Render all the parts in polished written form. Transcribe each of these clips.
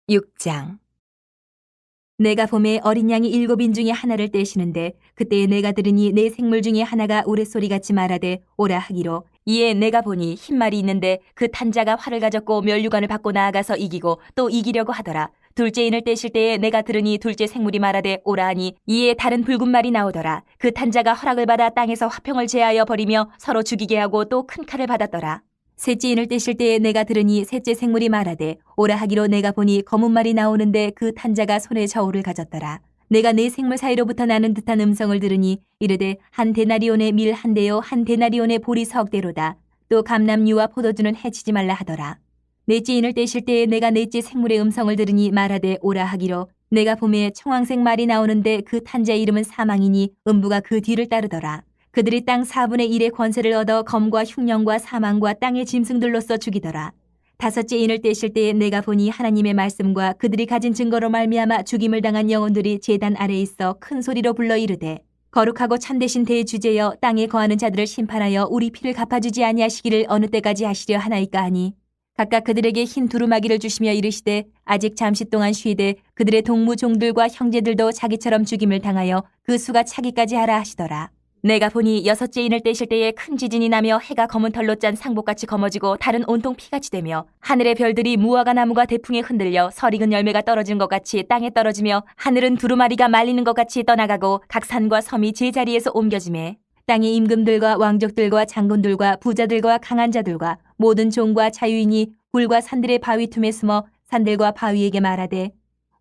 6장. 내가 봄에 어린 양이 7인 중에 하나를 떼시는데 그때에 내가 들으니 내 생물 중에 하나가 우레소리같이 말하되 오라 하기로, 이에 내가 보니 흰 말이 있는데 그 탄자가 활을 가졌고 면류관을 받고 나아가서 이기고 또 이기려고 하더라. 둘째 인을 떼실 때에 내가 들으니 둘째 생물이 말하되 오라 하니, 이에 다른 붉은 말이 나오더라. 그 탄자가 허락을 받아 땅에서 화평을 제하여 버리며 서로 죽이게 하고 또 큰 칼을 받았더라. 셋째 인을 떼실 때에 내가 들으니 셋째 생물이 말하되 오라 하기로, 내가 보니 검은 말이 나오는데 그 탄자가 손에 저울을 가졌더라. 내가 네 생물 사이로부터 나는 듯한 음성을 들으니 이르되 한 데나리온의 밀 한 대요 한 데나리온의 보리 석 대로다. 또 감람류와 포도주는 해치지 말라 하더라. 넷째 인을 떼실 때에 내가 넷째 생물의 음성을 들으니 말하되 오라 하기로, 내가 봄에 청황색 말이 나오는데 그 탄자의 이름은 사망이니 음부가 그 뒤를 따르더라. 그들이 땅 4분의 1의 권세를 얻어 검과 흉령과 사망과 땅의 짐승들로서 죽이더라. 다섯째 인을 떼실 때에 내가 보니 하나님의 말씀과 그들이 가진 증거로 말미암아 죽임을 당한 영혼들이 제단 아래에 있어 큰 소리로 불러 이르되, 거룩하고 참되신 대주제여, 땅에 거하는 자들을 심판하여 우리 피를 갚아주지 아니하시기를 어느 때까지 하시려 하나이까 하니, 각각 그들에게 흰 두루마기를 주시며 이르시되 아직 잠시 동안 쉬되 그들의 동무 종들과 형제들도 자기처럼 죽임을 당하여 그 수가 차기까지 하라 하시더라. 내가 보니 여섯째 인을 떼실 때에 큰 지진이 나며 해가 검은 털로 짠 상복같이 검어지고 달은 온통 피같이 되며 하늘의 별들이 무화과 나무가 대풍에 흔들려 설익은 열매가 떨어진 것 같이 땅에 떨어지며 하늘은 두루마리가 말리는 것 같이 떠나가고 각 산과 섬이 제자리에서 옮겨지매 땅의 임금들과 왕족들과 장군들과 부자들과 강한 자들과 모든 종과 자유인이 굴과 산들의 바위 틈에 숨어 산들과 바위에게 말하되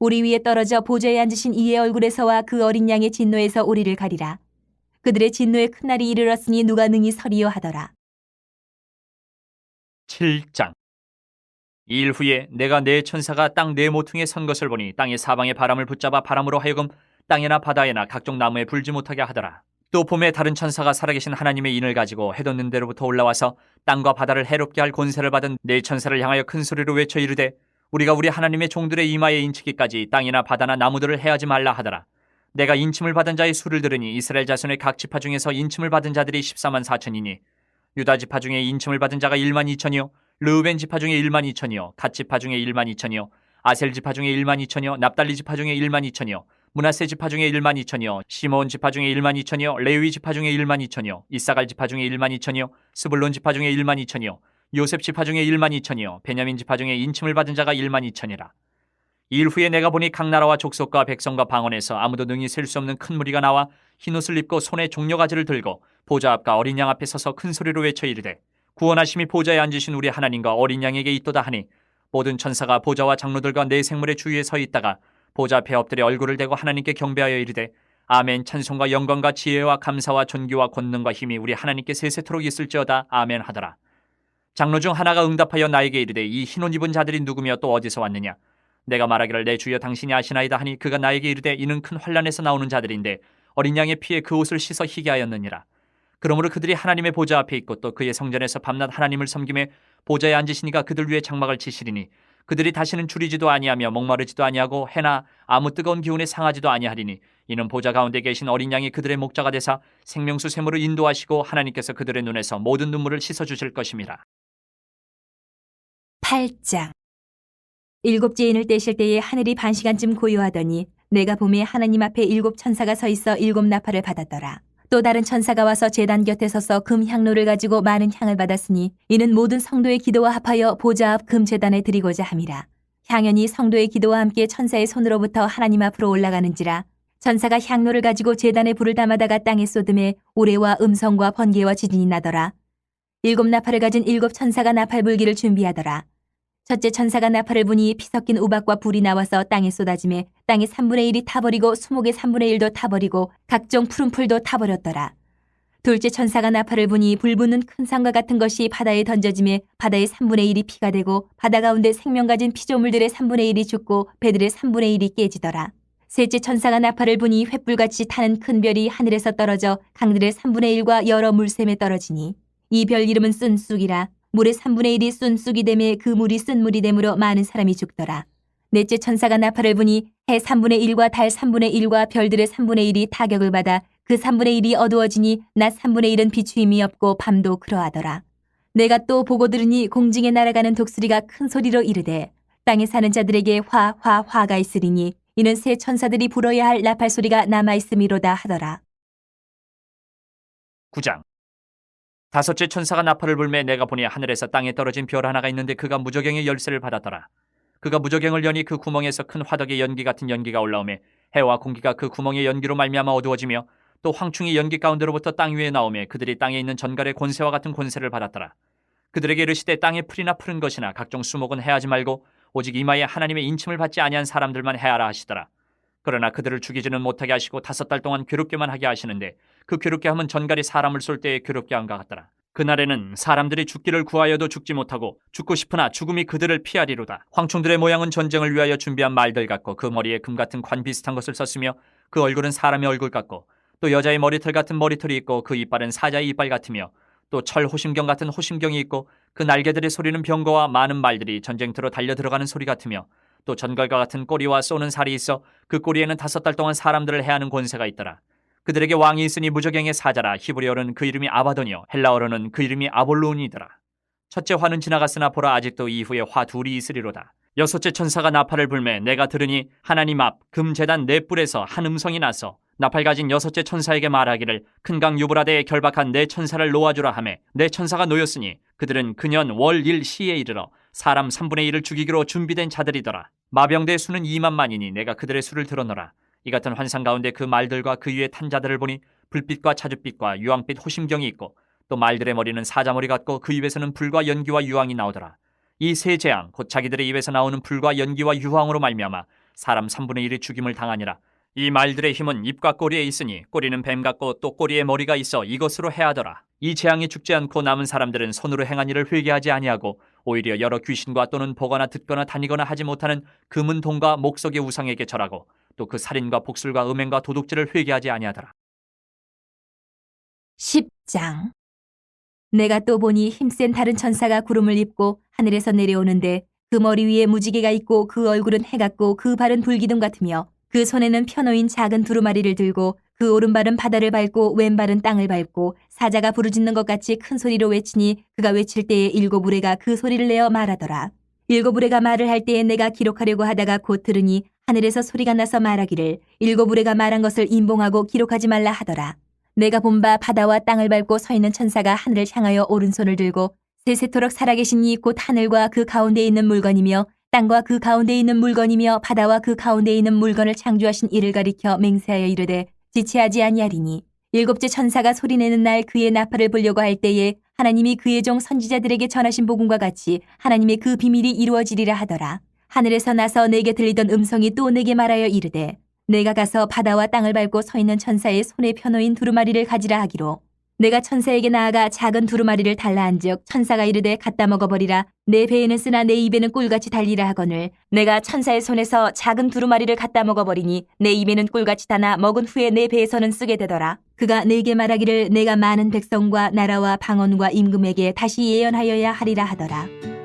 우리 위에 떨어져 보좌에 앉으신 이의 얼굴에서와 그 어린 양의 진노에서 우리를 가리라. 그들의 진노의 큰 날이 이르렀으니 누가 능히 서리요 하더라. 7장. 이 일 후에 내가 네 천사가 땅 네 모퉁이에 선 것을 보니 땅의 사방에 바람을 붙잡아 바람으로 하여금 땅에나 바다에나 각종 나무에 불지 못하게 하더라. 또 봄에 다른 천사가 살아계신 하나님의 인을 가지고 해 돋는 데로부터 올라와서 땅과 바다를 해롭게 할 권세를 받은 네 천사를 향하여 큰 소리로 외쳐 이르되, 우리가 우리 하나님의 종들의 이마에 인치기까지 땅이나 바다나 나무들을 해하지 말라 하더라. 내가 인침을 받은 자의 수를 들으니 이스라엘 자손의 각 지파 중에서 인침을 받은 자들이 14만 4천이니 유다 지파 중에 인침을 받은 자가 1만 2천이요 르우벤 지파 중에 1만 2천이요 갓 지파 중에 1만 2천이요 아셀 지파 중에 1만 2천이요 납달리 지파 중에 1만 2천이요 므낫세 지파 중에 1만 2천이요 시므온 지파 중에 1만 2천이요 레위 지파 중에 1만 2천이요 이사갈 지파 중에 1만 2천이요 스불론 지파 중에 1만 2천이요 요셉 지파 중에 1만 2천이요 베냐민 지파 중에 인침을 받은 자가 1만 2천이라. 이 일 후에 내가 보니 각 나라와 족속과 백성과 방언에서 아무도 능히 셀 수 없는 큰 무리가 나와 흰옷을 입고 손에 종려가지를 들고 보좌 앞과 어린 양 앞에 서서 큰 소리로 외쳐 이르되, 구원하심이 보좌에 앉으신 우리 하나님과 어린 양에게 있도다 하니, 모든 천사가 보좌와 장로들과 네 생물의 주위에 서 있다가 보좌 앞에 엎드려 얼굴을 대고 하나님께 경배하여 이르되, 아멘. 찬송과 영광과 지혜와 감사와 존귀와 권능과 힘이 우리 하나님께 세세토록 있을지어다. 아멘 하더라. 장로 중 하나가 응답하여 나에게 이르되, 이 흰옷 입은 자들이 누구며 또 어디서 왔느냐? 내가 말하기를 내 주여 당신이 아시나이다 하니, 그가 나에게 이르되, 이는 큰 환난에서 나오는 자들인데 어린 양의 피에 그 옷을 씻어 희게 하였느니라. 그러므로 그들이 하나님의 보좌 앞에 있고 또 그의 성전에서 밤낮 하나님을 섬김에 보좌에 앉으시니까 그들 위에 장막을 치시리니, 그들이 다시는 줄이지도 아니하며 목마르지도 아니하고 해나 아무 뜨거운 기운에 상하지도 아니하리니, 이는 보좌 가운데 계신 어린 양이 그들의 목자가 되사 생명수 샘으로 인도하시고 하나님께서 그들의 눈에서 모든 눈물을 씻어 주실 것임이라. 8장. 일곱째 인을 떼실 때에 하늘이 반 시간쯤 고요하더니 내가 봄에 하나님 앞에 7 천사가 서 있어 7 나팔을 받았더라. 또 다른 천사가 와서 제단 곁에 서서 금 향로를 가지고 많은 향을 받았으니 이는 모든 성도의 기도와 합하여 보좌 앞 금 제단에 드리고자 함이라. 향연이 성도의 기도와 함께 천사의 손으로부터 하나님 앞으로 올라가는지라. 천사가 향로를 가지고 제단에 불을 담아다가 땅에 쏟음에 우레와 음성과 번개와 지진이 나더라. 7 나팔을 가진 7 천사가 나팔 불기를 준비하더라. 첫째 천사가 나팔을 부니 피 섞인 우박과 불이 나와서 땅에 쏟아지매 땅의 3분의 1이 타버리고 수목의 3분의 1도 타버리고 각종 푸른 풀도 타버렸더라. 둘째 천사가 나팔을 부니 불 붙는 큰 산과 같은 것이 바다에 던져지매 바다의 3분의 1이 피가 되고 바다 가운데 생명 가진 피조물들의 3분의 1이 죽고 배들의 3분의 1이 깨지더라. 셋째 천사가 나팔을 부니 횃불같이 타는 큰 별이 하늘에서 떨어져 강들의 3분의 1과 여러 물샘에 떨어지니, 이 별 이름은 쓴쑥이라. 물의 3분의 1이 쓴쑥이 되매 그 물이 쓴 물이 되므로 많은 사람이 죽더라. 넷째 천사가 나팔을 부니 해 3분의 1과 달 3분의 1과 별들의 3분의 1이 타격을 받아 그 3분의 1이 어두워지니 낮 3분의 1은 비추임이 없고 밤도 그러하더라. 내가 또 보고 들으니 공중에 날아가는 독수리가 큰 소리로 이르되, 땅에 사는 자들에게 화가 있으리니 이는 새 천사들이 불어야 할 나팔 소리가 남아있음이로다 하더라. 9장. 다섯째 천사가 나팔을 불매 내가 보니 하늘에서 땅에 떨어진 별 하나가 있는데 그가 무저갱의 열쇠를 받았더라. 그가 무저갱을 여니 그 구멍에서 큰 화덕의 연기 같은 연기가 올라오매 해와 공기가 그 구멍의 연기로 말미암아 어두워지며 또 황충이 연기 가운데로부터 땅 위에 나오매 그들이 땅에 있는 전갈의 권세와 같은 권세를 받았더라. 그들에게 이르시되 땅에 풀이나 푸른 것이나 각종 수목은 해하지 말고 오직 이마에 하나님의 인침을 받지 아니한 사람들만 해하라 하시더라. 그러나 그들을 죽이지는 못하게 하시고 5달 동안 괴롭게만 하게 하시는데 그 괴롭게 함은 전갈이 사람을 쏠 때에 괴롭게 한것 같더라. 그날에는 사람들이 죽기를 구하여도 죽지 못하고 죽고 싶으나 죽음이 그들을 피하리로다. 황충들의 모양은 전쟁을 위하여 준비한 말들 같고 그 머리에 금 같은 관 비슷한 것을 썼으며 그 얼굴은 사람의 얼굴 같고 또 여자의 머리털 같은 머리털이 있고 그 이빨은 사자의 이빨 같으며 또 철 호심경 같은 호심경이 있고 그 날개들의 소리는 병거와 많은 말들이 전쟁터로 달려 들어가는 소리 같으며 또 전갈과 같은 꼬리와 쏘는 살이 있어 그 꼬리에는 5달 동안 사람들을 해하는 권세가 있더라. 그들에게 왕이 있으니 무저갱의 사자라. 히브리어로는 그 이름이 아바돈이요 헬라어로는 그 이름이 아볼론이더라. 첫째 화는 지나갔으나 보라 아직도 이후에 화 둘이 있으리로다. 여섯째 천사가 나팔을 불매 내가 들으니 하나님 앞 금제단 네 뿔에서 한 음성이 나서 나팔 가진 여섯째 천사에게 말하기를 큰 강 유브라데에 결박한 네 천사를 놓아주라 하매 네 천사가 놓였으니 그들은 그년 월 일 시에 이르러 사람 3분의 1을 죽이기로 준비된 자들이더라. 마병대의 수는 2만만이니 내가 그들의 수를 들어노라. 이 같은 환상 가운데 그 말들과 그 위에 탄 자들을 보니 불빛과 자줏빛과 유황빛 호심경이 있고 또 말들의 머리는 사자머리 같고 그 입에서는 불과 연기와 유황이 나오더라. 이 세 재앙 곧 자기들의 입에서 나오는 불과 연기와 유황으로 말미암아 사람 3분의 1이 죽임을 당하니라. 이 말들의 힘은 입과 꼬리에 있으니 꼬리는 뱀 같고 또 꼬리에 머리가 있어 이것으로 해하더라. 이 재앙이 죽지 않고 남은 사람들은 손으로 행한 일을 회개하지 아니하고 오히려 여러 귀신과 또는 보거나 듣거나 다니거나 하지 못하는 금은 동과 목석의 우상에게 절하고 또 그 살인과 복술과 음행과 도둑질을 회개하지 아니하더라. 10장. 내가 또 보니 힘센 다른 천사가 구름을 입고 하늘에서 내려오는데 그 머리 위에 무지개가 있고 그 얼굴은 해 같고 그 발은 불기둥 같으며 그 손에는 펴놓인 작은 두루마리를 들고 그 오른발은 바다를 밟고 왼발은 땅을 밟고 사자가 부르짖는 것 같이 큰 소리로 외치니 그가 외칠 때에 7 우레가 그 소리를 내어 말하더라. 7 우레가 말을 할 때에 내가 기록하려고 하다가 곧 들으니 하늘에서 소리가 나서 말하기를 7 우레가 말한 것을 임봉하고 기록하지 말라 하더라. 내가 본 바 바다와 땅을 밟고 서 있는 천사가 하늘을 향하여 오른손을 들고 세세토록 살아계신 이 곧 하늘과 그 가운데 있는 물건이며 땅과 그 가운데 있는 물건이며 바다와 그 가운데 있는 물건을 창조하신 이를 가리켜 맹세하여 이르되 지체하지 아니하리니 7째 천사가 소리내는 날 그의 나팔을 불려고 할 때에 하나님이 그의 종 선지자들에게 전하신 복음과 같이 하나님의 그 비밀이 이루어지리라 하더라. 하늘에서 나서 내게 들리던 음성이 또 내게 말하여 이르되 내가 가서 바다와 땅을 밟고 서 있는 천사의 손에 펴놓인 두루마리를 가지라 하기로 내가 천사에게 나아가 작은 두루마리를 달라 한즉 천사가 이르되 갖다 먹어버리라. 내 배에는 쓰나 내 입에는 꿀같이 달리라 하거늘 내가 천사의 손에서 작은 두루마리를 갖다 먹어버리니 내 입에는 꿀같이 다나 먹은 후에 내 배에서는 쓰게 되더라. 그가 내게 말하기를 내가 많은 백성과 나라와 방언과 임금에게 다시 예언하여야 하리라 하더라.